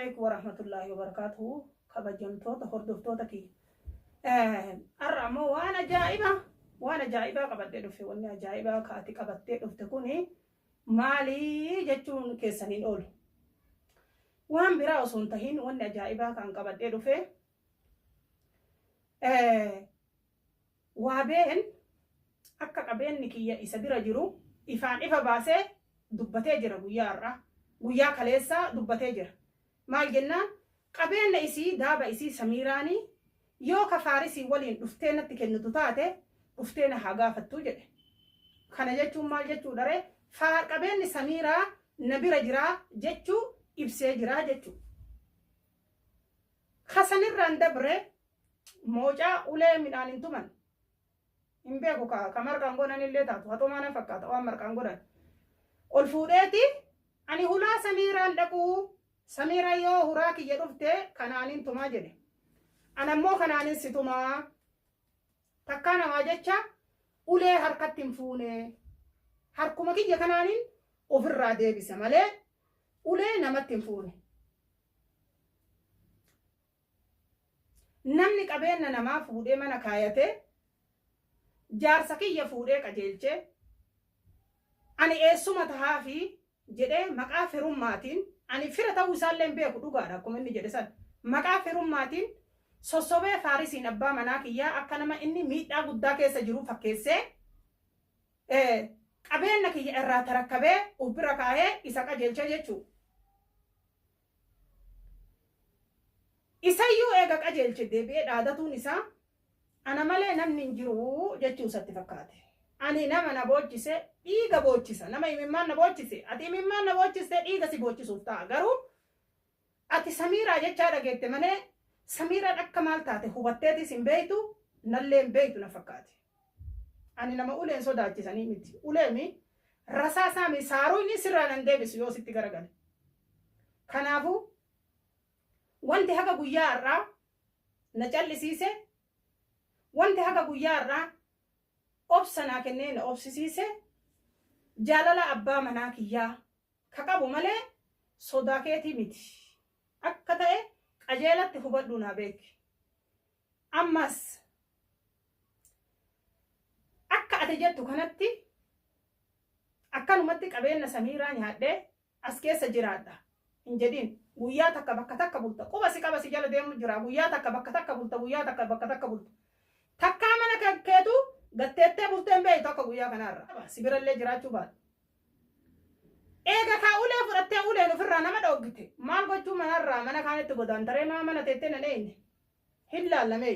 عليكم ورحمة الله وبركاته. كبجمتوتا هردفتوتكي الرمو وانا جائبة قبضت دفي وانا جائبة كاتي قبضت دفتكوني مالي جتون كيسانين أول وان برا سنتهين وانا جائبة كان قبضت دفي وابين akka qabeenni kiyya isa bira jiru ifaan ifa baasee dubbatee jira guyyaa kaleessa dubbatee jira maal jennaan qabeenna isii daaba isii Samiiraanii yoo kafaarisii waliin dhuftee natti kennitu taate dhuftee na haa gaafattu jedhe kana jechuun maal jechuu dharee qabeenni Samiiraa na bira jiraa jechuu ibsee jiraa jechuu kasanirraan dabre moocaa ulee midhaan hin tuman imbeeku ka marqaan godhan illee taatu hatoo maana fakkaata waan marqaan godhan ol fuudheeti ani hulaa Samiiraan dhaquu Samiira yoo huraa kiyya dhufte kanaanin tumaa jedhe anammoo kanaanin si tumaa takkaa namaa jecha ulee harkatti hin fuune harkuma kiyya kanaanin ofirraa deebise malee ulee namatti hin fuune namni qabeenya namaa fuudhee mana kaayate jaarsa kiyya fuudhee qajeelche ani eessuma tahaafi jedhee maqaa firummaatiin ani fira ta'uu isaallee beeku dhugaadha akkuma inni jedhe san maqaa firummaatiin sossobee faarisiin abbaa manaa kiyyaa akka nama inni miidhaa guddaa keessa jiru fakkeessee qabeenya kiyya irraa tarakkabee ubbira kaayee isa qajeelche jechuu isayyuu eega qajeelche deebi'ee dhaadatuun isaa ana malee namni hin jiru jechuu isatti fakkaate ani nama na boochise dhiiga boochisa nama imimmaan na boochise ati imimmaan na boochiste dhiiga si boochisuuf ta'a garuu ati Samiiraa jechaa dhageette malee Samiiraan akka maal taate hubatteetis hin beektu nallee hin beektu na fakkaate ani nama uleen sodaachisanii miti uleemi rasaasaa mi saaruu inni sirraa nan deebisu yoo sitti garagale kanaafuu wanti haga guyyaa irraa na callisiise wanti haga guyyaa irraa obsanaa kennee na obsisiise jaalala abbaa manaa kiyyaa ka qabu malee sodaa keetii miti akka ta'e qajeelatti hubadhu naa beeki ammas akka ati jettu kanatti akkanumatti qabeenya Samiiraa nyaadhee as keessa jiraadha hin jedhin guyyaa takka bakka takka bulta qubasi qabasi jala deemu jira guyyaa takka bakka takka bulta guyyaa takka bakka takka bulta takkaa mana kakkeetu gatteettee bulteen beeytu akka guyyaa kanaarra sibirallee jiraachuu baadha eega kaa ulee fudhattee uleen ofirraa nama dhoggite maal gochuu manarraa mana kaanitti godaantaree maa mana teettee na dheeyne hin laallamee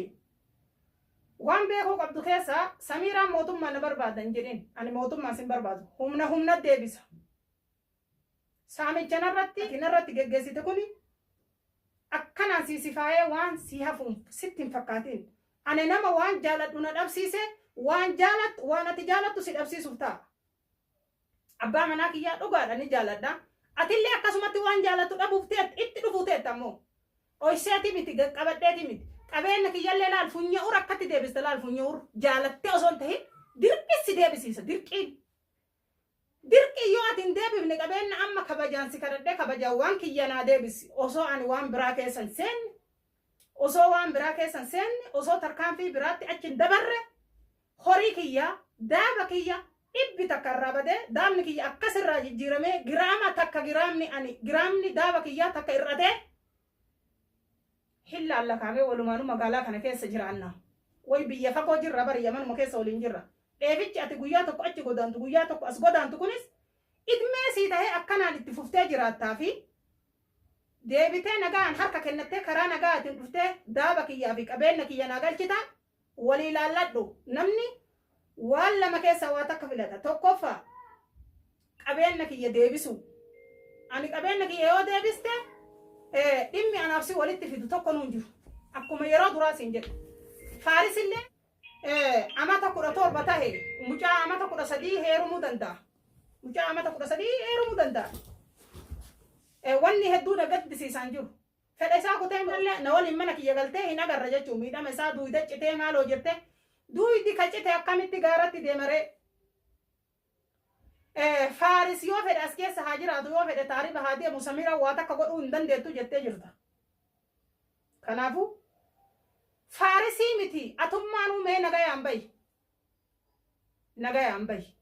waan beekuu qabdu keessaa Samiiraan mootummaa na barbaadan jedhin ani mootummaa sin barbaadu humna deebisa saamicha narratti geggeessite kuni akkanaan siisifaayee waan si hafuun sitti hin fakkaatiin ani nama waan jaaladhu na dhabsiise waan ati jaalattu si dhabsiisuuf ta'a abbaa manaa kiyyaa dhugaadha ni jaaladha atillee akkasumatti waan jaalattu dhabuuf itti dhufuu teetta ammoo oyseeti miti qabadheeti miti qabeenya kiyyallee laal funya'uur akkatti deebiste laal funya'uur jaalattee osoo hin tahin dirqisi deebisiisa dirqii yoo ati hin deebifne qabeenya amma kabajaan si kadhadhee kabajaan waan kiyyanaa deebisi osoo ani waan biraa keessan seenne osoo tarkaanfii biraatti achi dabarre horii kiyya daaba kiyya dhibbi takka irraa badee daabni kiyya akkasirraa jijjiiramee giraama takka giraamni daaba kiyyaa takka irratee hin laallakaamee walumaanuu magaalaa kana keessa jiraanna way biyya fagoo jirra bari manuma keessa waliin jirra dheebichi ati guyyaa tokko achi godaantu guyyaa tokko as godaantu kunis idmee sii tahee akkanaan itti fuftee jiraattaa fi deebitee nagaan harka kennattee karaa nagaatiin dhuftee daaba kiyyaa fi qabeenya kiyya naa galchita walii laalladhu namni waan lama keessa waa takka filata tokkoffaa qabeenya kiyya deebisu ani qabeenya kiyya yoo deebiste dhimmi anaaf si walitti fidu tokko nuun jiru akkuma yeroo duraa siin jedhu faarisillee amata 17 tahe mucaa amata 13 heerumuu danda'a wanni hedduu gaddisiisan jiru fedha isaa kutee malee na waliin mana kiyya galtee hin agarra jechuun miidhama isaa duwida citee maaloo jirte duwidi ka cite akkamitti gaaratti deemaree فارس يو فد اسكيس هاجرات يو فد تاريخ هادي مسميرا واتا كغدو ندن ديتو جتة جرتا كنافو فارسي متي اتمانو مي نغاي امبي نغاي امبي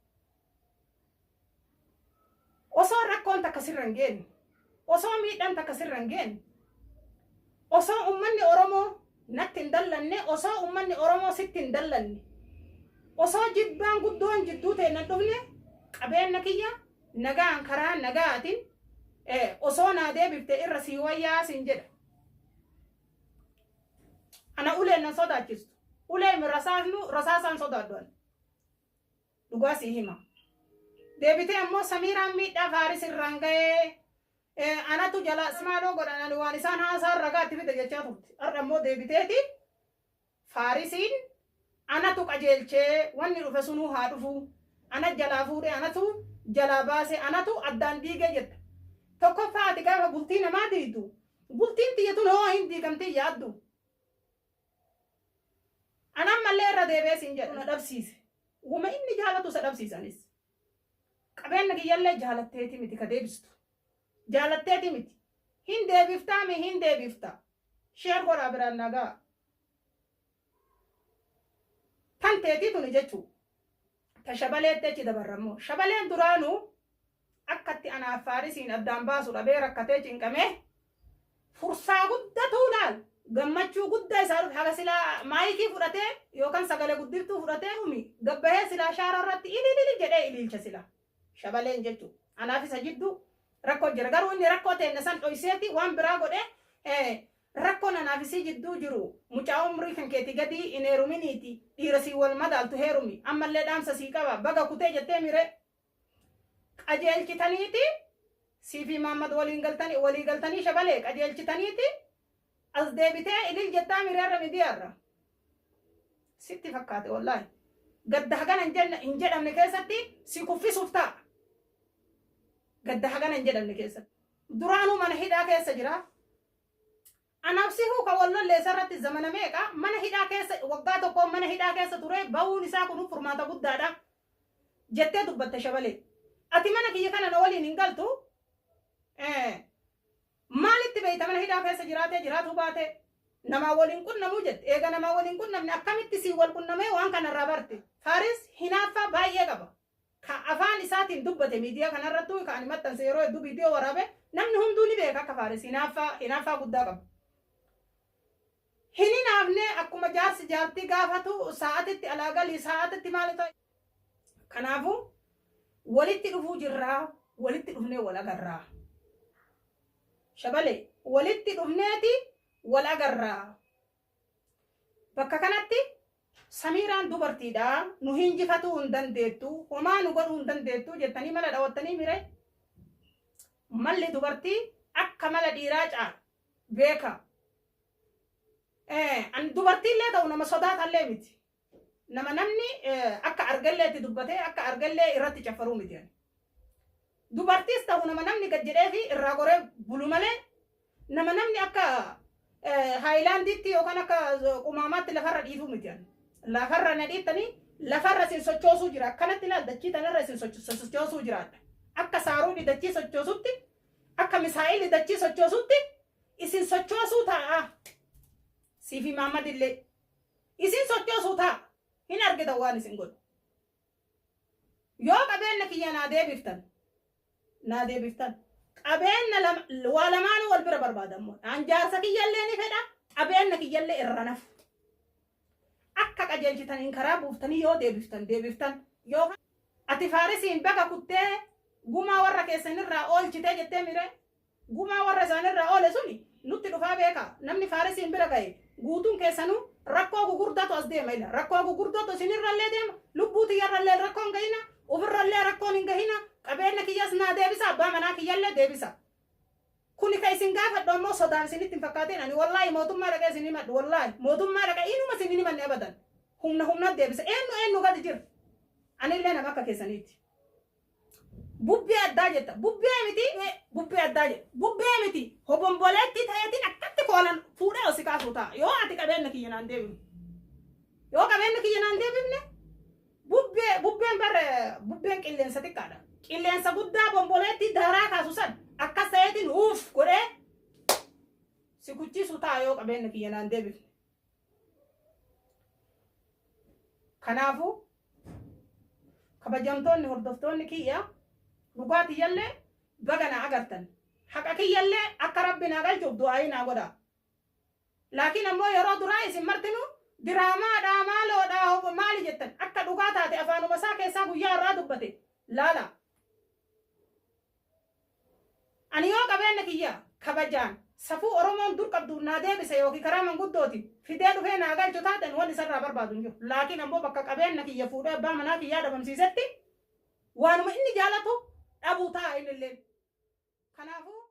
وصار ركون تكسرنجين وصار ميدان تكسرنجين وصار أمني أورمو نتن دلني وصار أمني أورمو ستن دلني وصار جدان قدون جدوته ندفني قبل نكيا نجا أنكرا نجا أتين وصار نادي بيبتئر رسيويا سنجد أنا أولي نصدا جست أولي من رساسن صدا دون لقاسي هما دبيتي أمو سميرا ميدا فارس الرنجة أنا تو جلا سمالو قرآن أنا وانسان هاسار رقات في دجاجات أرمو دبيتي فارسين أنا تو كجيل شيء واني رفسونو هارفو أنا جلا فوري أنا تو جلا باسي أنا تو أدان ديجا جت توكو فاتي كيف بولتين ما ديتو بولتين تيتون هو هندي كم تي يادو أنا مالي رديبه سنجد ندبسيس وما إني جالتو سدبسيس أنيس قبل نجي يلا جالتتي متي كديبستو جالتتي متي هندي بيفتا مي هندي بيفتا شير قرا برانغا تنتيتي تنجتو تشبلت تي دبرمو شبلين درانو أكتي أنا فارسين أدام باسو ربيرك كتيجي إنكمه فرصة قدة طولال gammachuu guddaa isaaruuf haga silaa maayikii fudhatee yookaan sagalee guddiftuu fudhatee humi gabbahee silaa shaara irratti ililili jedhee ililcha silaa shabaleen jechuudha. Anaaf isa jidduu rakkoo jira garuu inni rakkoo ta'e san dhoyseeti waan biraa godhee rakkoon anaaf isii jidduu jiru mucaa umrii kan keetii gadi hin heeruminiiti dhiira sii wal madaaltu heerumi ammallee dhaamsa sii qaba baga kutee jettee mire qajeelchitaniiti siifi Mahammad walii galtanii shabalee qajeelchitaniiti. as deebitee ilil jettaa miriirra midiyaarra sitti fakkaate wallahi gadda hagana hin jedhamne keessatti si kuffisuuf ta'a gadda hagana hin jedhamne keessatti duraanuu mana hidhaa keessa jira anaaf si huuka wallollee isarratti zamana meeqa mana hidhaa keessa waggaa tokko mana hidhaa keessa ture ba'uun isaa kun furmaata guddaadha jettee dubbatte shabalee ati mana kiyya kana na waliin hin galtu maalitti beeyta mana hidhaa keessa jiraatu baate nama waliin qunnamuu jette eega nama waliin qunnamne akkamitti si wal qunnamee waan kanarraa barte Faaris hinaaffaa baay'ee qaba ka afaan isaatiin dubbate miidiyaa kanarrattuu ka ani maxxanse yeroo hedduu viidiyoo waraabe namni hunduu ni beeka akka Faaris hinaaffaa guddaa qaba hin hinaafne akkuma jaarsi jaartii gaafatu sa'aatitti alaagalii sa'aatitti maali ta'e kanaafuu walitti dhufuu jirraa walitti dhufnee wal agarraa shabalee walitti dhufneeti wal agarraa bakka kanatti Samiiraan dubartiidha nu hinjifatuu hin dandeettu homaa nu godhuu hin dandeettu jettanii mala dhawattanii mire malli dubartii akka mala dhiiraa caala beeka an dubartiillee ta'u nama sodaatallee miti nama namni akka argalleetti dubbatee akka argallee irratti caffaruu miti dubartiis ta'u nama namni gad jedhee fi irraa goree bulu malee nama namni akka haayilaandiitti yookaan akka qumaamaatti lafarra dhiituu miti lafarra na dhiittanii lafarra isin sochoosuu jira akkanatti ilaal dachii tanarra isin sochoosuu jiraadha akka saaruudhi dachii sochoosutti akka misaa'illi dachii sochoosutti isin sochoosuu ta'a siifi Mahammad illee isin sochoosuu ta'a hin argitan waan isin godhu yoo qabeenya kiyya naa deebiftan qabeenya waa lamaanuu wal bira barbaadamu an jaarsa kiyyallee ni fedha qabeenya kiyyallee irra nafu akka qajeelchitaniin karaa buuftanii yoo deebiftan yoo ati Faarisiin baga kuttee gumaa warra keessanirraa oolchitee jettee mire gumaa warra isaanirraa oole suni nutti dhufaa beeka namni Faarisiin bira ga'e guutuun keessanuu rakkoo gugurdaatu as deema ila rakkoo gugurdaatu isinirrallee deema lubbuu tiyyarrallee rakkoon gahina ofirrallee rakkoon hin gahina qabeenya kiyyas naa deebisa abbaa manaa kiyyallee deebisa kuni ka isin gaafadhu ammoo sodaan isinitti hin fakkaatin ani wallaahi mootummaa dhaqee isin himadhu wallaahi mootummaa dhaqee inuma isin hin himanne abadan humna deebisa eenyu gadi jira anillee nama akka keessaniiti bubbee addaa jetta bubbee miti hobomboleetti ta'eetiin akkatti koolan fuudhee osi kaasuu ta'a yoo ati qabeenya kiyya naan deebifne bubbeen qilleensa xiqqaadha qilleensa guddaa bomboleetti daaraa kaasu san akkas ta'eetiin uuf godhee si kuchiisu ta'a yoo qabeenya kiyya naan deebifne. Kanaafuu kabajamtoonni hordoftoonni kiyya dhugaa tiyyallee baga na agartan haqa kiyyallee akka rabbi na galchuuf du'aayi naa godha. Laakiin ammoo yeroo duraa isin martinu diraamaadhaa maaloodhaa maali jettan akka dhugaa taate afaanuma isaa keessaa guyyaa irraa dubbate laala. Ani yoo qabeenya kiyya kabajaan safuu Oromoon dur qabdu naa deebise yookiin karaa manguddooti fidee dhufee naa galchu taaten wanni isarraa barbaadu hin jiru. Laakiin ammoo bakka qabeenya kiyya fuudhee abbaa manaa kiyyaa dhabamsiisetti waanuma inni jaalatu dhabuu ta'a innillee. Kanaafuu